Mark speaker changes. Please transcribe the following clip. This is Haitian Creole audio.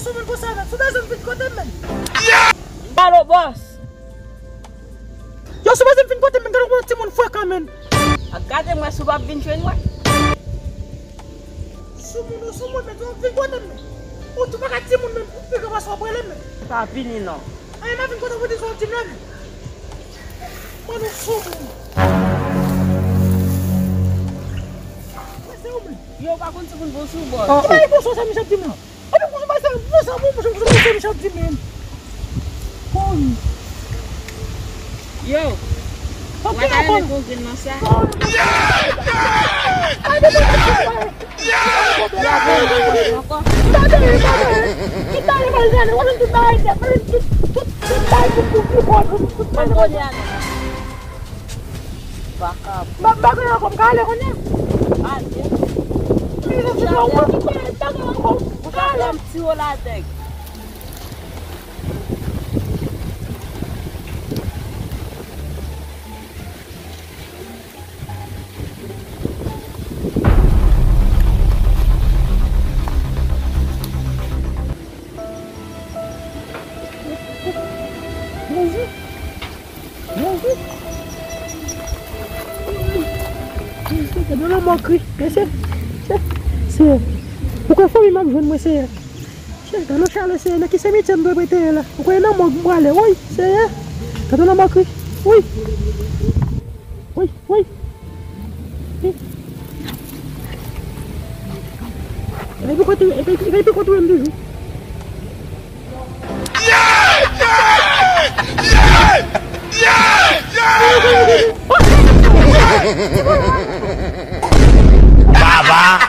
Speaker 1: sumun ko sana. Subazan fin ko temen.
Speaker 2: Balo boss.
Speaker 1: Yo subazan fin ko temen karo ko timon fo kamen.
Speaker 2: Agate nga subab bin chwen wa.
Speaker 1: Sumun me to fin ko temen. O tu baka timon men fi ka baso bolen men.
Speaker 2: Ta pini no.
Speaker 1: Ay na fin ko to wodi so timon. Manu sumun.
Speaker 2: Yo ka kun sumun bosu boss.
Speaker 1: Ay boso sa mi sa timon. Ano ko sa basa mo sa mi sa timon. Kon.
Speaker 2: Yo. Wala na ko ginasa.
Speaker 1: Bago na ako, kala ko na.
Speaker 2: Si wala dek.
Speaker 1: Não mocri, pourquoi faut même jouer moi c'est quand on charle c'est là qui se met en deux bêtes là pourquoi non moi aller oui c'est quand on mocri oui et pourquoi tu me dis
Speaker 3: Baba